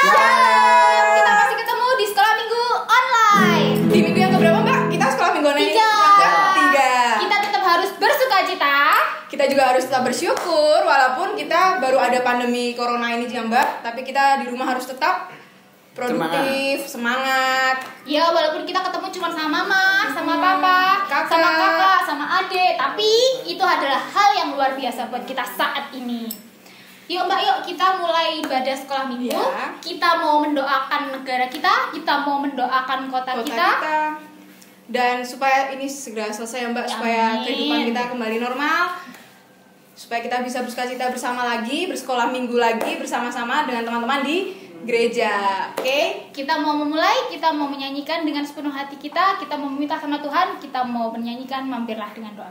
Shalom, kita masih ketemu di sekolah minggu online. Di minggu yang keberapa Mbak? Kita sekolah minggu online ini? 3. 3. Kita tetap harus bersukacita. Kita juga harus tetap bersyukur walaupun kita baru ada pandemi corona ini ya Mbak. Tapi kita di rumah harus tetap produktif, semangat. Ya walaupun kita ketemu cuma sama mama, sama papa, kakak. sama kakak, sama adik, tapi itu adalah hal yang luar biasa buat kita saat ini. Yuk Mbak, yuk kita mulai ibadah sekolah minggu. Ya. Kita mau mendoakan negara kita mau mendoakan kota kita. Dan supaya ini segera selesai ya Mbak, supaya Amin. kehidupan kita kembali normal. Supaya kita bisa bersukacita bersama lagi, bersekolah minggu lagi bersama-sama dengan teman-teman di gereja. Oke? Kita mau memulai, kita mau menyanyikan dengan sepenuh hati kita mau meminta sama Tuhan, kita mau menyanyikan, mampirlah dengan doa.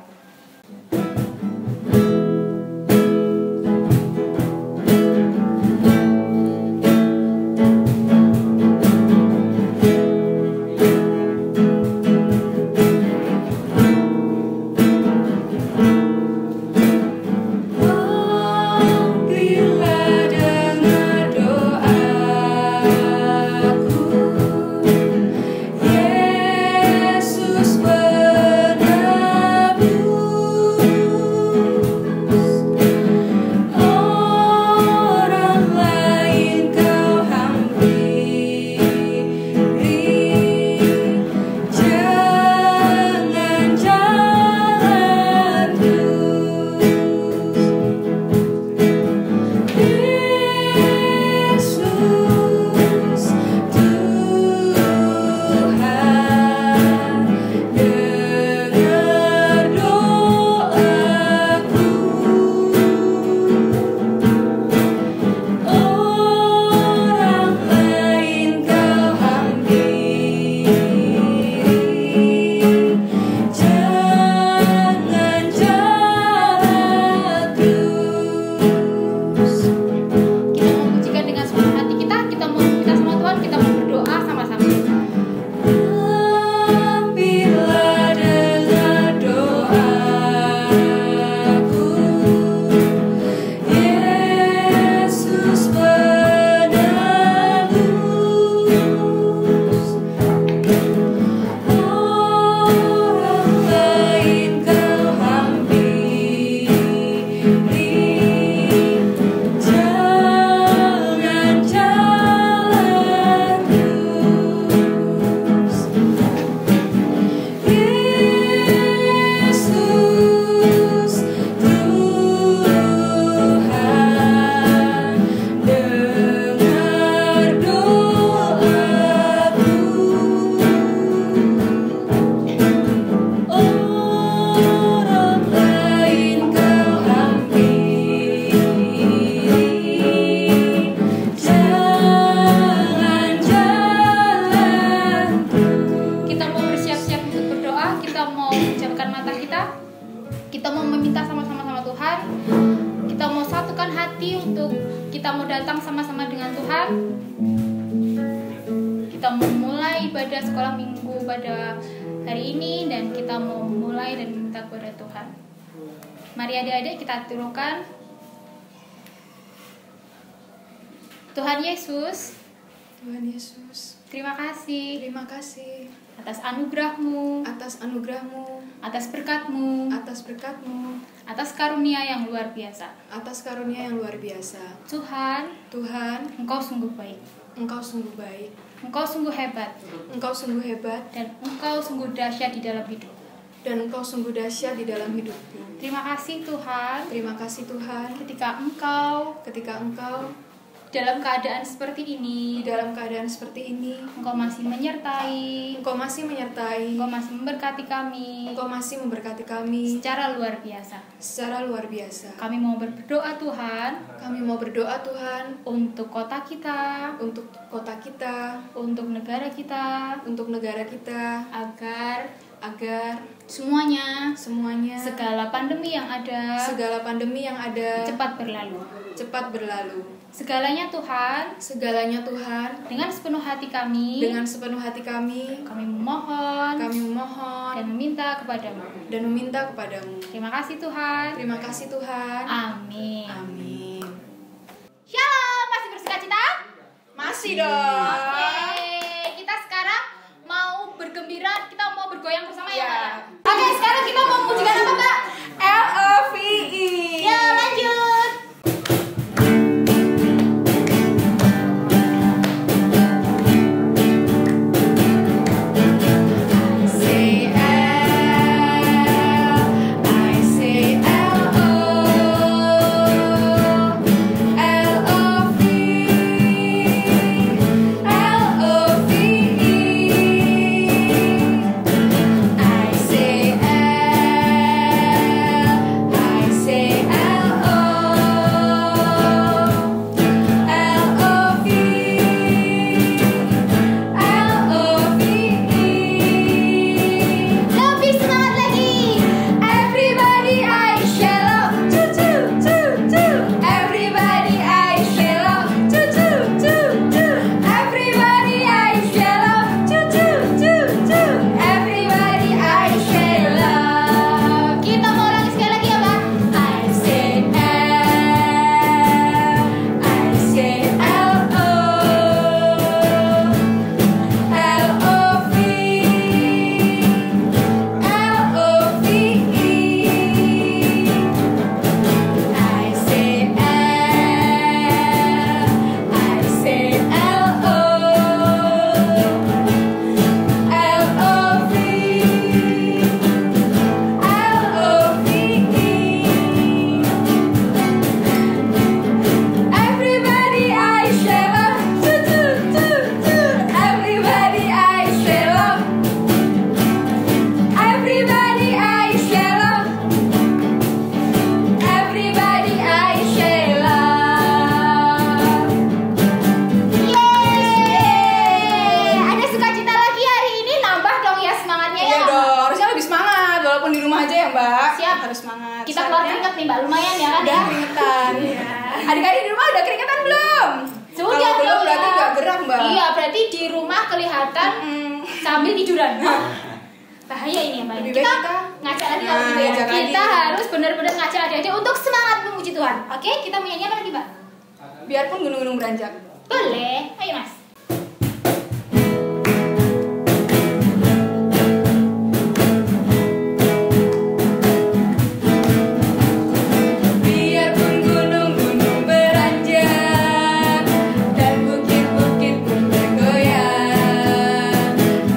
Kita mau meminta sama-sama sama Tuhan. Kita mau satukan hati untuk kita mau datang sama-sama dengan Tuhan. Kita mau mulai ibadah sekolah minggu pada hari ini dan kita mau mulai dan minta kepada Tuhan. Mari adik-adik kita turunkan. Tuhan Yesus, terima kasih atas anugerah-Mu, atas berkat-Mu, atas karunia yang luar biasa. Tuhan, Engkau sungguh baik. Engkau sungguh hebat. Dan Engkau sungguh dahsyat di dalam hidup. Terima kasih Tuhan. Ketika Engkau dalam keadaan seperti ini, Engkau masih menyertai, Engkau masih memberkati kami, secara luar biasa. Kami mau berdoa Tuhan, untuk kota kita, untuk negara kita, agar semuanya segala pandemi yang ada cepat berlalu. Segalanya Tuhan, dengan sepenuh hati kami, kami memohon dan meminta kepadamu. Terima kasih Tuhan. Amin. Shalom, masih bersukacita? Masih dong. Oke, kita sekarang mau bergembira, kita mau bergoyang bersama ya, Iya. Mbak? Oke, sekarang kita mau mengujikan apa, Mbak? LOVE. Ya, lanjut. Say L, I say LO, LOVE, LOVE. I say L, I say LO, Lebih semangat lagi. Everybody I share love, choo choo choo choo. Everybody I share love, choo choo choo choo. Everybody I share love, choo choo choo choo. Everybody I share love. Kita mau ulangi sekali lagi ya, Mbak? I say L, I say LO, LOVE, LOVE. I say L, I say LO, Everybody I share love, choo choo choo choo. Everybody I share love. Everybody I share love. Everybody I share love. Yeay! Ada sukacita lagi hari ini, nambah dong ya semangatnya ya. Iya dong, harusnya lebih semangat walaupun di rumah aja ya Mbak. Siap. Harus semangat. Kita keluar keringet nih, Mbak. Lumayan ya kan Udah ya? keringetan. Adik-adik di rumah udah keringetan belum? Sudah Kalau belum dong, berarti ya. nggak gerak Mbak. Iya, berarti di rumah kelihatan sambil tiduran. Bahaya ini ya, Mbak. Lebih Kita baik kita ngajak lagi Nah, kalau gitu ya. ngajak lagi. Kita harus benar-benar ngajak adik-adik untuk semangat memuji Tuhan. Oke, kita mau nyanyi apa lagi, Mbak? Biarpun gunung-gunung beranjak. Boleh. Ayo, Mas. Biarpun gunung-gunung beranjak dan bukit-bukit pun bergoyang,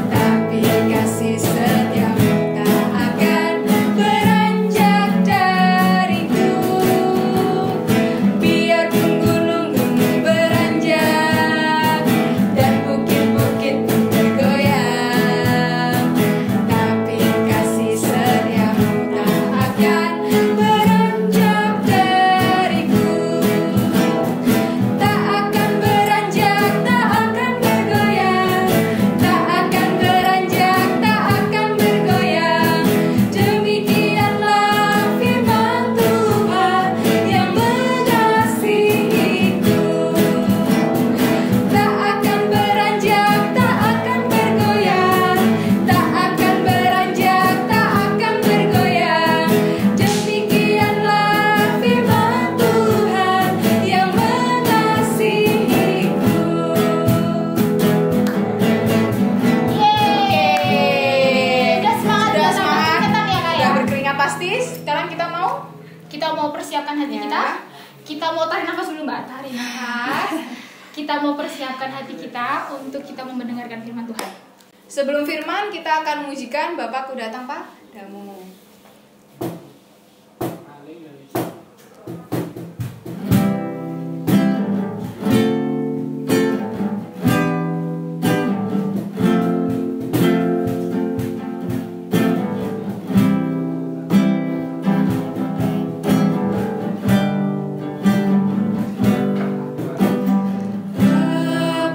tapi kasih setiamu tak akan beranjak dariku. Biarpun gunung-gunung beranjak dan bukit-bukit pun bergoyang, tapi kasih setiamu tak akan beranjak dariku. Tak akan beranjak, tak akan bergoyang. Tak akan beranjak, tak akan bergoyang. Demikianlah firman Tuhan yang mengasihiku. Tak akan beranjak, tak akan bergoyang. Tak akan beranjak, tak akan bergoyang. Demikianlah firman Tuhan yang mengasihiku. Yeay. Udah semangat, Sudah udah semangat, keringetan ya, Kak ya? udah berkeringat pasti. Sekarang kita mau Kita mau persiapkan hati Ya. kita. Kita mau tarik nafas dulu, Mbak. Tarik nafas. Kita mau persiapkan hati kita untuk kita mau mendengarkan firman Tuhan. sebelum firman kita akan mengujikan Bapakku datang padamu.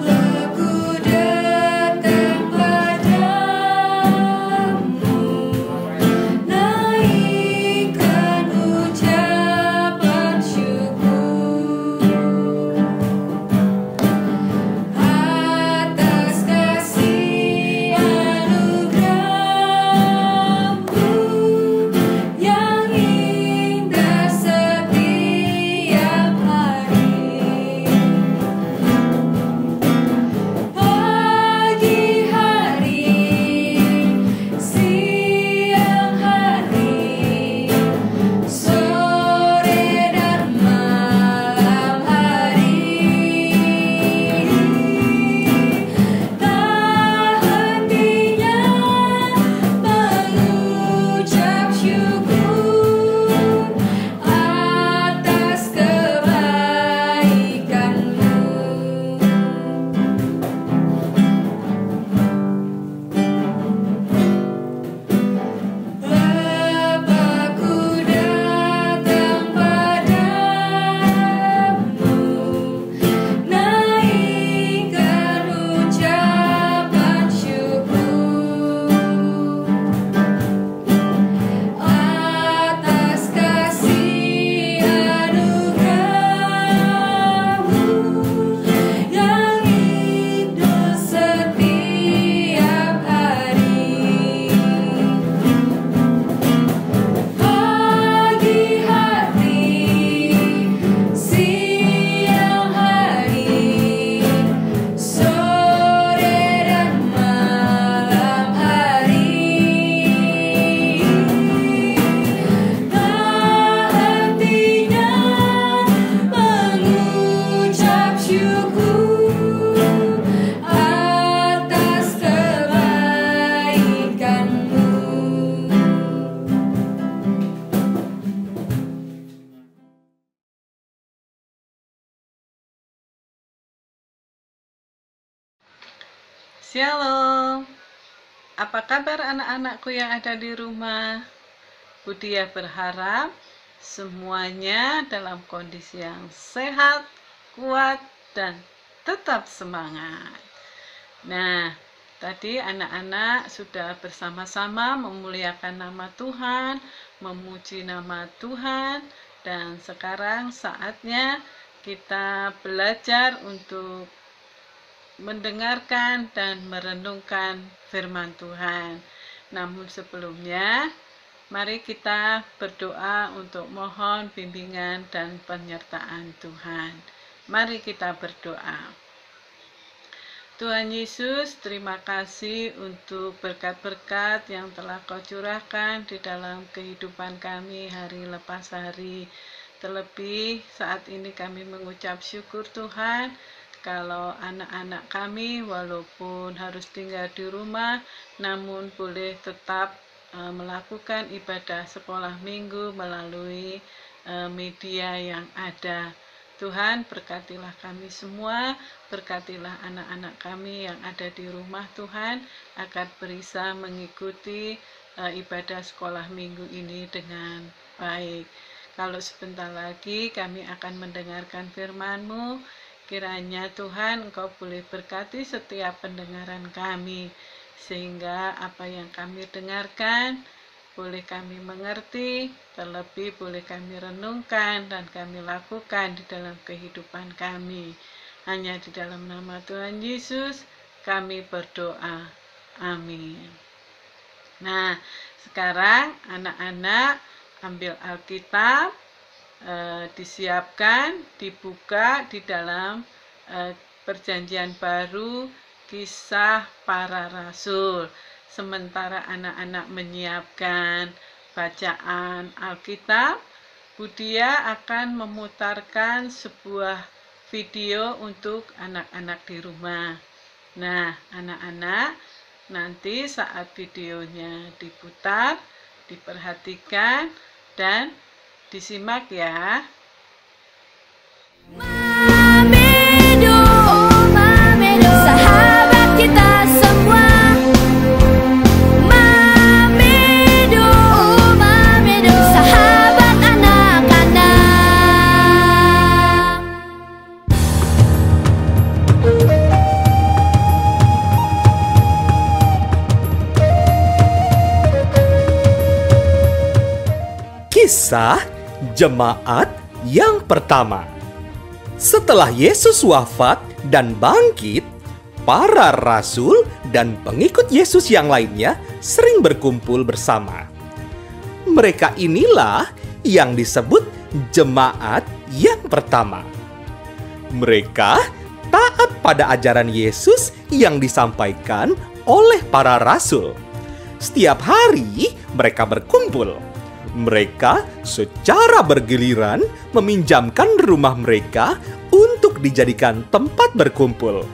Bapakku datang padamu. Shalom. Apa kabar anak-anakku yang ada di rumah? Budia berharap semuanya dalam kondisi yang sehat, kuat, dan tetap semangat. Nah, tadi anak-anak sudah bersama-sama memuliakan nama Tuhan, memuji nama Tuhan, dan sekarang saatnya kita belajar untuk mendengarkan dan merenungkan firman Tuhan. Namun sebelumnya, mari kita berdoa untuk mohon bimbingan dan penyertaan Tuhan. Mari kita berdoa. Tuhan Yesus, terima kasih untuk berkat-berkat yang telah Kau curahkan di dalam kehidupan kami hari lepas hari. Terlebih saat ini kami mengucap syukur Tuhan, kalau anak-anak kami walaupun harus tinggal di rumah, namun boleh tetap melakukan ibadah sekolah minggu melalui media yang ada. Tuhan, berkatilah kami semua, berkatilah anak-anak kami yang ada di rumah Tuhan, agar bisa mengikuti ibadah sekolah minggu ini dengan baik. Kalau sebentar lagi kami akan mendengarkan firman-Mu, kiranya Tuhan Engkau boleh berkati setiap pendengaran kami, sehingga apa yang kami dengarkan boleh kami mengerti, terlebih boleh kami renungkan dan kami lakukan di dalam kehidupan kami. Hanya di dalam nama Tuhan Yesus kami berdoa. Amin. Nah, sekarang anak-anak ambil Alkitab, disiapkan, dibuka di dalam Perjanjian Baru, Kisah Para Rasul. Sementara anak-anak menyiapkan bacaan Alkitab, Budia akan memutarkan sebuah video untuk anak-anak di rumah. Nah, anak-anak, nanti saat videonya diputar, diperhatikan dan disimak ya. Mamedo, oh Mamedo, sahabat kita semua. Mamedo, oh Mamedo, sahabat anak-anak. Kisah Jemaat yang pertama. Setelah Yesus wafat dan bangkit, para rasul dan pengikut Yesus yang lainnya sering berkumpul bersama. Mereka inilah yang disebut jemaat yang pertama. Mereka taat pada ajaran Yesus yang disampaikan oleh para rasul. Setiap hari mereka berkumpul. Mereka secara bergiliran meminjamkan rumah mereka untuk dijadikan tempat berkumpul.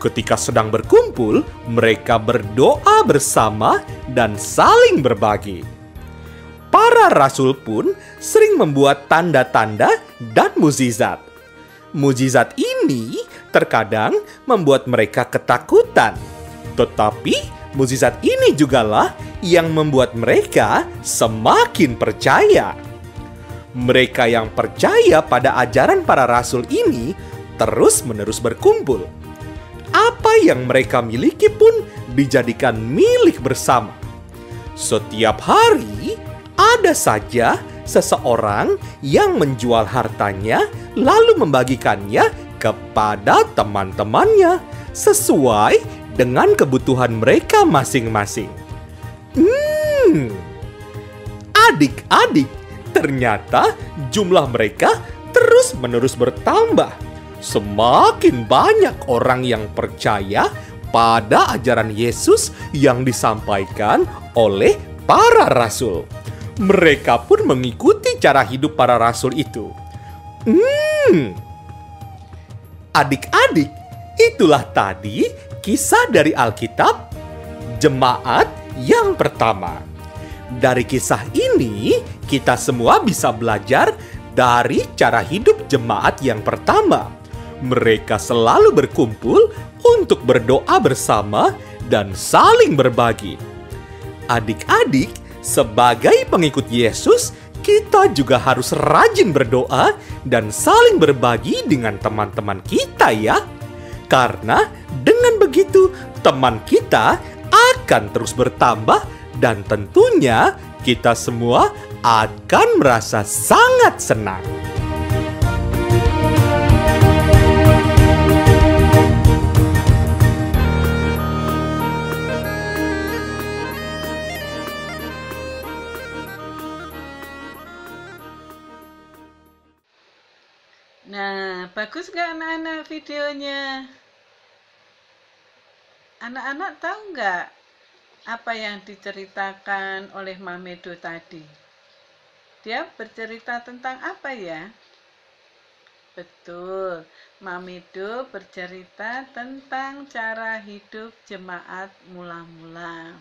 Ketika sedang berkumpul, mereka berdoa bersama dan saling berbagi. Para rasul pun sering membuat tanda-tanda dan mukjizat. Mukjizat ini terkadang membuat mereka ketakutan, tetapi mukjizat ini jugalah yang membuat mereka semakin percaya. Mereka yang percaya pada ajaran para rasul ini terus-menerus berkumpul. Apa yang mereka miliki pun dijadikan milik bersama. Setiap hari ada saja seseorang yang menjual hartanya lalu membagikannya kepada teman-temannya sesuai dengan kebutuhan mereka masing-masing. Adik-adik, ternyata jumlah mereka terus-menerus bertambah. Semakin banyak orang yang percaya pada ajaran Yesus yang disampaikan oleh para rasul. Mereka pun mengikuti cara hidup para rasul itu. Adik-adik, itulah tadi kisah dari Alkitab, jemaat yang pertama. Dari kisah ini, kita semua bisa belajar dari cara hidup jemaat yang pertama. mereka selalu berkumpul untuk berdoa bersama dan saling berbagi. Adik-adik, sebagai pengikut Yesus, kita juga harus rajin berdoa dan saling berbagi dengan teman-teman kita ya. Karena dengan begitu, teman kita akan terus bertambah dan tentunya kita semua akan merasa sangat senang. Nah, bagus nggak anak-anak videonya? Anak-anak tahu nggak apa yang diceritakan oleh Mamedo tadi? Dia bercerita tentang apa ya? Betul, Mamedo bercerita tentang cara hidup jemaat mula-mula.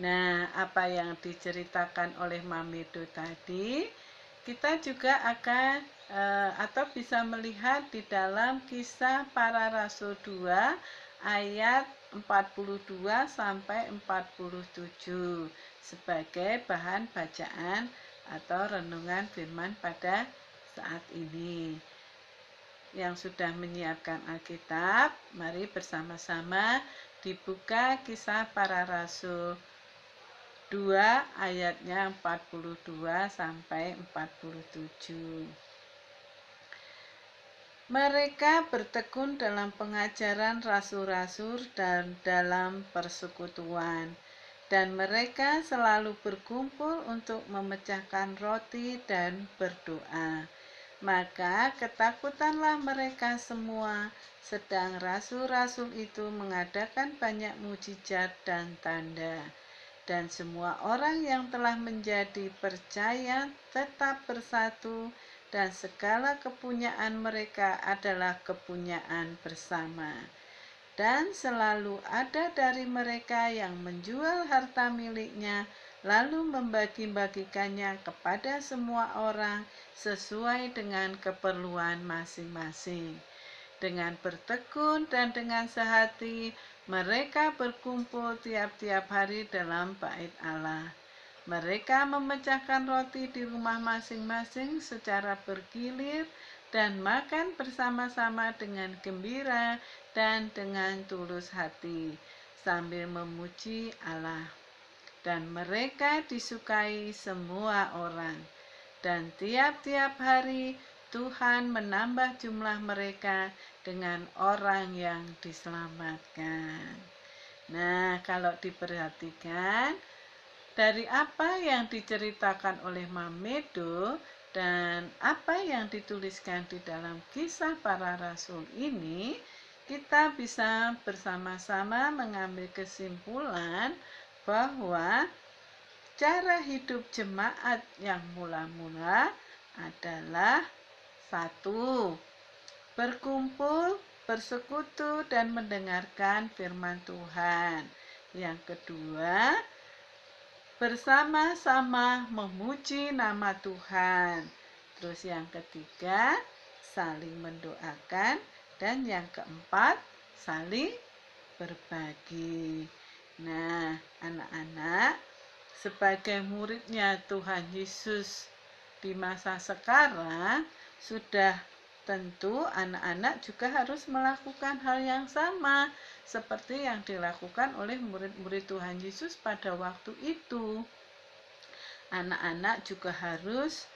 Nah, apa yang diceritakan oleh Mamedo tadi, kita juga akan atau bisa melihat di dalam Kisah Para Rasul 2 ayat 42 sampai 47 sebagai bahan bacaan atau renungan firman pada saat ini. Yang sudah menyiapkan Alkitab, mari bersama-sama dibuka Kisah Para Rasul 2 ayatnya 42 sampai 47. Mereka bertekun dalam pengajaran rasul-rasul dan dalam persekutuan, dan mereka selalu berkumpul untuk memecahkan roti dan berdoa. Maka ketakutanlah mereka semua, sedang rasul-rasul itu mengadakan banyak mujizat dan tanda. Dan semua orang yang telah menjadi percaya tetap bersatu, dan segala kepunyaan mereka adalah kepunyaan bersama. Dan selalu ada dari mereka yang menjual harta miliknya, lalu membagi-bagikannya kepada semua orang sesuai dengan keperluan masing-masing. Dengan bertekun dan dengan sehati, mereka berkumpul tiap-tiap hari dalam bait Allah. Mereka memecahkan roti di rumah masing-masing secara bergilir dan makan bersama-sama dengan gembira dan dengan tulus hati, sambil memuji Allah. Dan mereka disukai semua orang. Dan tiap-tiap hari Tuhan menambah jumlah mereka dengan orang yang diselamatkan. Nah, kalau diperhatikan, dari apa yang diceritakan oleh Mamedo dan apa yang dituliskan di dalam Kisah Para Rasul ini, kita bisa bersama-sama mengambil kesimpulan bahwa cara hidup jemaat yang mula-mula adalah 1. Berkumpul, bersekutu, dan mendengarkan firman Tuhan. Yang kedua, bersama-sama memuji nama Tuhan. Terus yang ketiga, saling mendoakan. Dan yang keempat, saling berbagi. Nah, anak-anak, sebagai muridnya Tuhan Yesus di masa sekarang, sudah tentu anak-anak juga harus melakukan hal yang sama seperti yang dilakukan oleh murid-murid Tuhan Yesus pada waktu itu. Anak-anak juga harus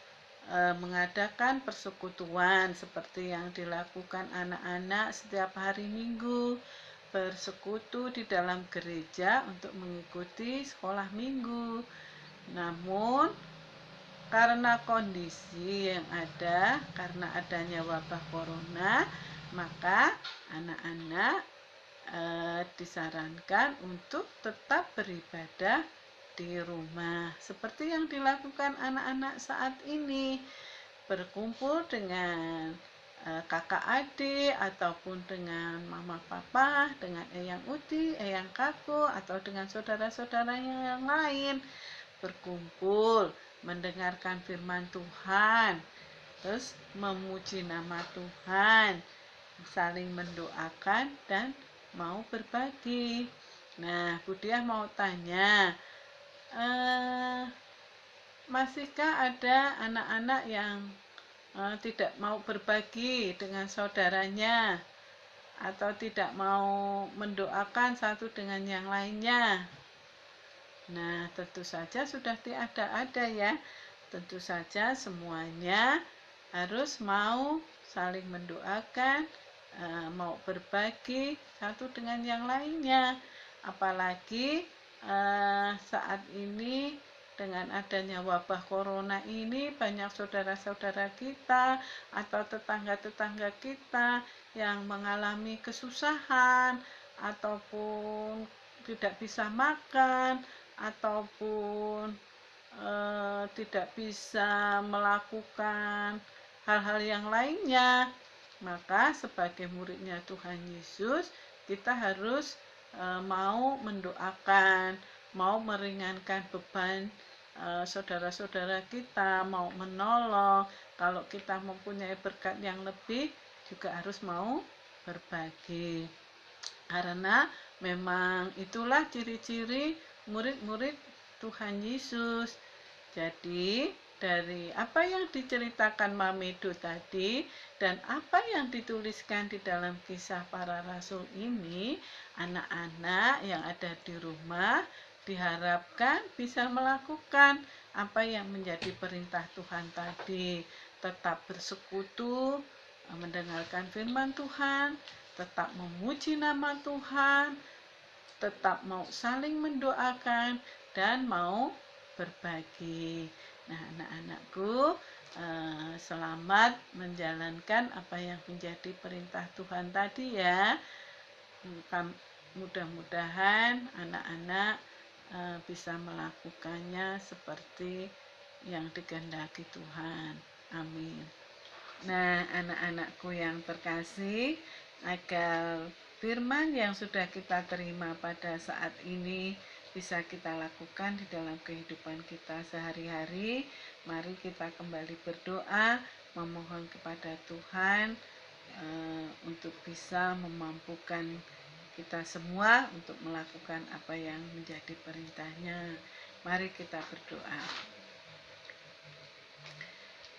mengadakan persekutuan seperti yang dilakukan anak-anak setiap hari Minggu, bersekutu di dalam gereja untuk mengikuti sekolah minggu. Namun karena kondisi yang ada, karena adanya wabah corona, maka anak-anak disarankan untuk tetap beribadah di rumah seperti yang dilakukan anak-anak saat ini, berkumpul dengan kakak adik ataupun dengan mama papa, dengan eyang uti, eyang kaku, atau dengan saudara-saudara yang lain, berkumpul mendengarkan firman Tuhan, terus memuji nama Tuhan, saling mendoakan dan mau berbagi. Nah, Bu Diah mau tanya, masihkah ada anak-anak yang tidak mau berbagi dengan saudaranya atau tidak mau mendoakan satu dengan yang lainnya? Nah, tentu saja sudah tidak ada ya. Tentu saja semuanya harus mau saling mendoakan, mau berbagi satu dengan yang lainnya. Apalagi saat ini dengan adanya wabah corona ini, banyak saudara-saudara kita atau tetangga-tetangga kita yang mengalami kesusahan ataupun tidak bisa makan ataupun tidak bisa melakukan hal-hal yang lainnya. Maka sebagai muridnya Tuhan Yesus, kita harus mau mendoakan, mau meringankan beban saudara-saudara kita, mau menolong. Kalau kita mempunyai berkat yang lebih, juga harus mau berbagi. Karena memang itulah ciri-ciri murid-murid Tuhan Yesus. Jadi dari apa yang diceritakan Mamedo tadi dan apa yang dituliskan di dalam Kisah Para Rasul ini, anak-anak yang ada di rumah diharapkan bisa melakukan apa yang menjadi perintah Tuhan tadi. Tetap bersekutu, mendengarkan firman Tuhan, tetap memuji nama Tuhan, tetap mau saling mendoakan, dan mau berbagi. Nah, anak-anakku, selamat menjalankan apa yang menjadi perintah Tuhan tadi ya. Mudah-mudahan anak-anak bisa melakukannya seperti yang dikehendaki Tuhan. Amin. Nah, anak-anakku yang terkasih, agar firman yang sudah kita terima pada saat ini bisa kita lakukan di dalam kehidupan kita sehari-hari, mari kita kembali berdoa, memohon kepada Tuhan untuk bisa memampukan kita semua untuk melakukan apa yang menjadi perintahnya. Mari kita berdoa.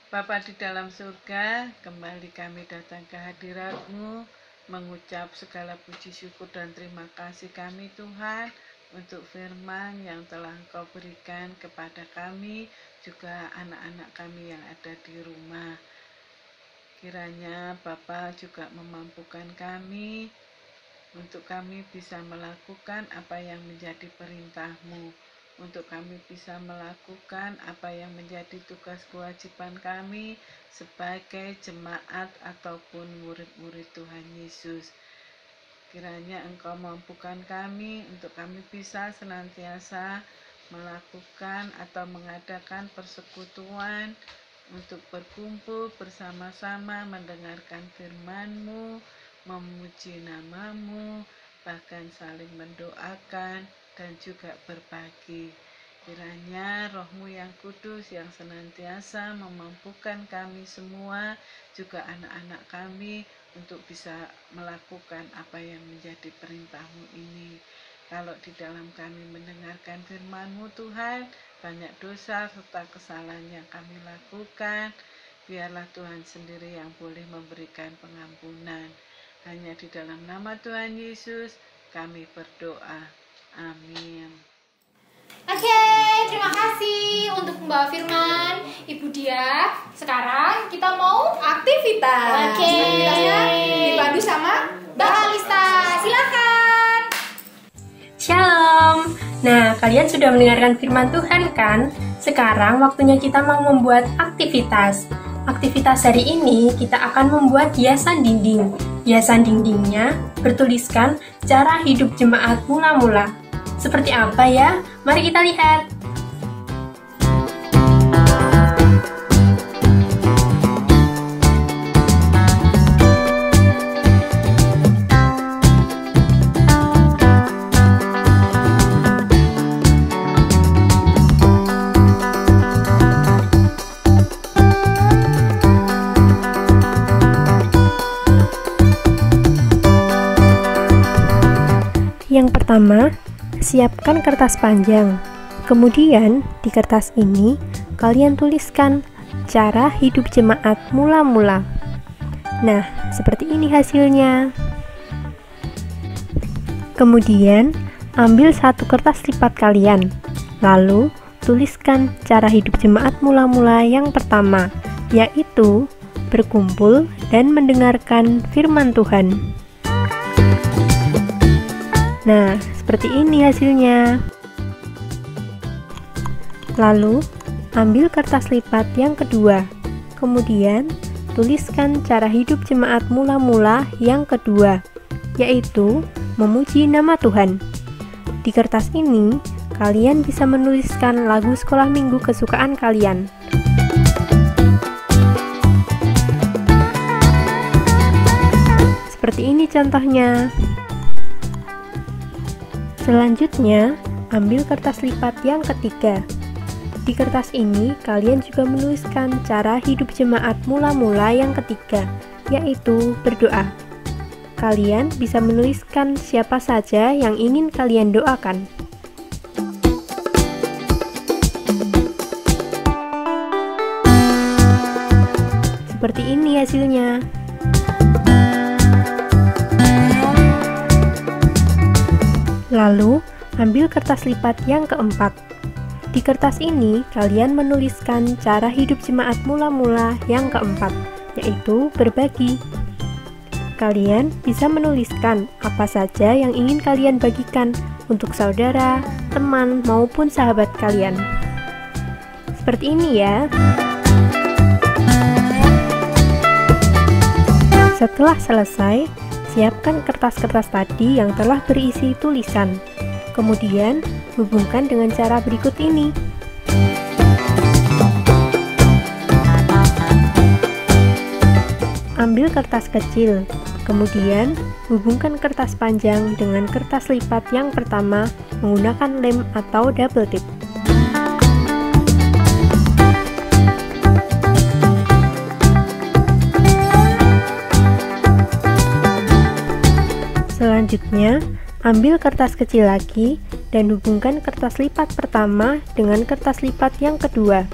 Bapa di dalam surga, kembali kami datang ke hadirat-Mu, mengucap segala puji syukur dan terima kasih kami Tuhan untuk firman yang telah Engkau berikan kepada kami, juga anak-anak kami yang ada di rumah. Kiranya Bapa juga memampukan kami untuk kami bisa melakukan apa yang menjadi perintah-Mu, untuk kami bisa melakukan apa yang menjadi tugas kewajiban kami sebagai jemaat ataupun murid-murid Tuhan Yesus. Kiranya Engkau mampukan kami untuk kami bisa senantiasa melakukan atau mengadakan persekutuan untuk berkumpul bersama-sama mendengarkan firman-Mu, memuji nama-Mu, bahkan saling mendoakan dan juga berbagi. Kiranya Roh-Mu yang kudus yang senantiasa memampukan kami semua, juga anak-anak kami, untuk bisa melakukan apa yang menjadi perintah-Mu ini. Kalau di dalam kami mendengarkan firman-Mu Tuhan, banyak dosa serta kesalahan yang kami lakukan, biarlah Tuhan sendiri yang boleh memberikan pengampunan. Hanya di dalam nama Tuhan Yesus kami berdoa. Amin. Oke, terima kasih untuk membawa firman Ibu Diah. Sekarang kita mau Aktivitas. Oke. Aktivitasnya dipandu sama Mbak Alista. Silakan. Shalom. Nah, kalian sudah mendengarkan firman Tuhan kan? Sekarang waktunya kita mau membuat aktivitas. Aktivitas hari ini kita akan membuat hiasan dinding. Hiasan dindingnya bertuliskan cara hidup jemaat mula-mula. Seperti apa ya? Mari kita lihat. Yang pertama, siapkan kertas panjang. Kemudian, di kertas ini kalian tuliskan cara hidup jemaat mula-mula. Nah, seperti ini hasilnya. Kemudian, ambil satu kertas lipat kalian. Lalu, tuliskan cara hidup jemaat mula-mula yang pertama, yaitu berkumpul dan mendengarkan firman Tuhan. Nah, seperti ini hasilnya. Lalu, ambil kertas lipat yang kedua. Kemudian, tuliskan cara hidup jemaat mula-mula yang kedua, yaitu memuji nama Tuhan. Di kertas ini, kalian bisa menuliskan lagu sekolah minggu kesukaan kalian. Seperti ini contohnya. Selanjutnya, ambil kertas lipat yang ketiga. Di kertas ini, kalian juga menuliskan cara hidup jemaat mula-mula yang ketiga, yaitu berdoa. Kalian bisa menuliskan siapa saja yang ingin kalian doakan. Seperti ini hasilnya. Lalu, ambil kertas lipat yang keempat. Di kertas ini, kalian menuliskan cara hidup jemaat mula-mula yang keempat, yaitu berbagi. Kalian bisa menuliskan apa saja yang ingin kalian bagikan untuk saudara, teman, maupun sahabat kalian. Seperti ini ya. Setelah selesai, siapkan kertas-kertas tadi yang telah berisi tulisan. Kemudian, hubungkan dengan cara berikut ini. Ambil kertas kecil, kemudian hubungkan kertas panjang dengan kertas lipat yang pertama menggunakan lem atau double tip. Selanjutnya, ambil kertas kecil lagi dan hubungkan kertas lipat pertama dengan kertas lipat yang kedua.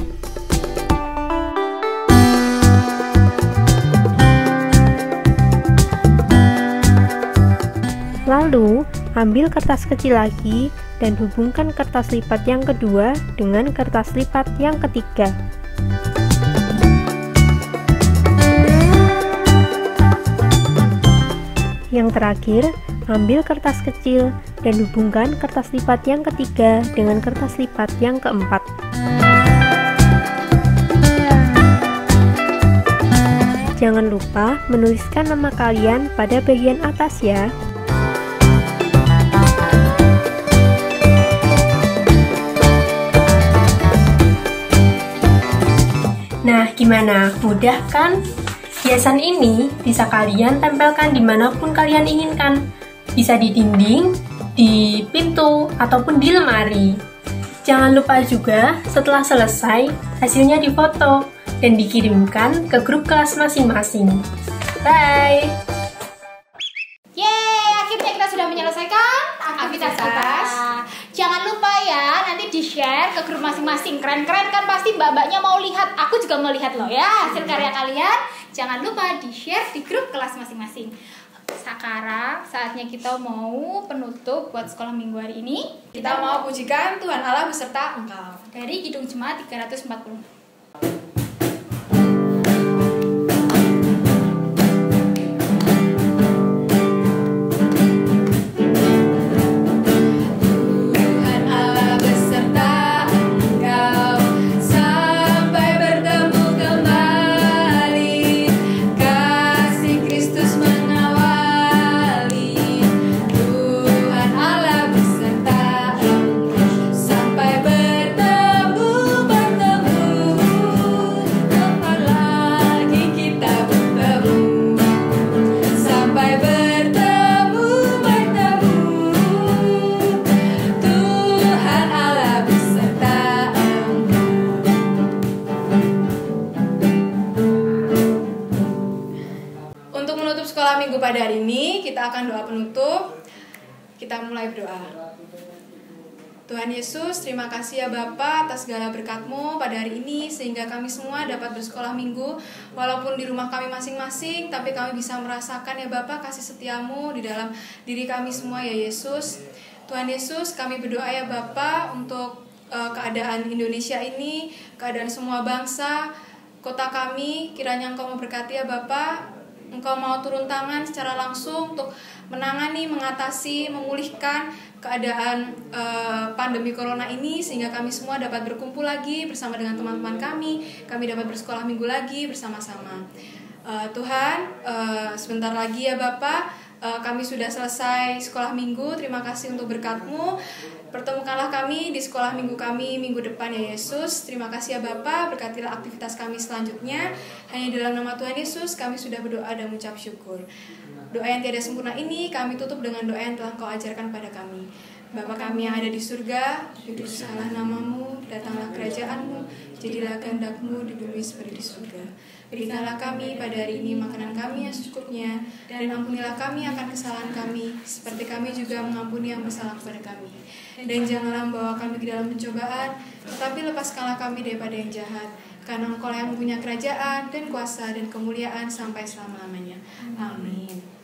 Lalu, ambil kertas kecil lagi dan hubungkan kertas lipat yang kedua dengan kertas lipat yang ketiga. Yang terakhir, ambil kertas kecil dan hubungkan kertas lipat yang ketiga dengan kertas lipat yang keempat. Jangan lupa menuliskan nama kalian pada bagian atas ya. Nah, gimana? Mudah kan? Hiasan ini bisa kalian tempelkan dimanapun kalian inginkan. Bisa di dinding, di pintu, ataupun di lemari. Jangan lupa juga setelah selesai, hasilnya difoto dan dikirimkan ke grup kelas masing-masing. Bye! Yeay, akhirnya kita sudah menyelesaikan aktivitas kita. Jangan lupa ya, nanti di-share ke grup masing-masing. Keren-keren kan, pasti mbak-mbaknya mau lihat. Aku juga mau lihat loh ya hasil karya kalian. Jangan lupa di-share di grup kelas masing-masing. Sekarang saatnya kita mau penutup buat sekolah minggu hari ini. Kita mau pujikan Tuhan Allah beserta engkau. Dari Kidung Jemaat 340. Pada hari ini kita akan doa penutup. Kita mulai berdoa. Tuhan Yesus, terima kasih ya Bapa atas segala berkat-Mu pada hari ini, sehingga kami semua dapat bersekolah minggu walaupun di rumah kami masing-masing, tapi kami bisa merasakan ya Bapa kasih setia-Mu di dalam diri kami semua ya Yesus. Tuhan Yesus, kami berdoa ya Bapa untuk keadaan Indonesia ini, keadaan semua bangsa, kota kami, kiranya Engkau memberkati ya Bapa. Engkau mau turun tangan secara langsung untuk menangani, mengatasi, memulihkan keadaan pandemi corona ini, sehingga kami semua dapat berkumpul lagi bersama dengan teman-teman kami dapat bersekolah minggu lagi bersama-sama. Tuhan, sebentar lagi ya Bapak, kami sudah selesai sekolah minggu. Terima kasih untuk berkat-Mu. Pertemukanlah kami di sekolah minggu kami minggu depan ya Yesus. Terima kasih ya Bapa, berkatilah aktivitas kami selanjutnya. Hanya dalam nama Tuhan Yesus kami sudah berdoa dan mengucap syukur. Doa yang tiada sempurna ini kami tutup dengan doa yang telah Kau ajarkan pada kami. Bapa kami yang ada di surga, dikuduskanlah nama-Mu, datanglah kerajaan-Mu, jadilah kehendak-Mu di bumi seperti di surga. Berikanlah kami pada hari ini makanan kami yang secukupnya, dan ampunilah kami akan kesalahan kami, seperti kami juga mengampuni yang bersalah kepada kami. Dan janganlah membawa kami ke dalam pencobaan, tetapi lepaskanlah kami daripada yang jahat, karena Engkau yang punya kerajaan dan kuasa dan kemuliaan sampai selama-lamanya. Amin.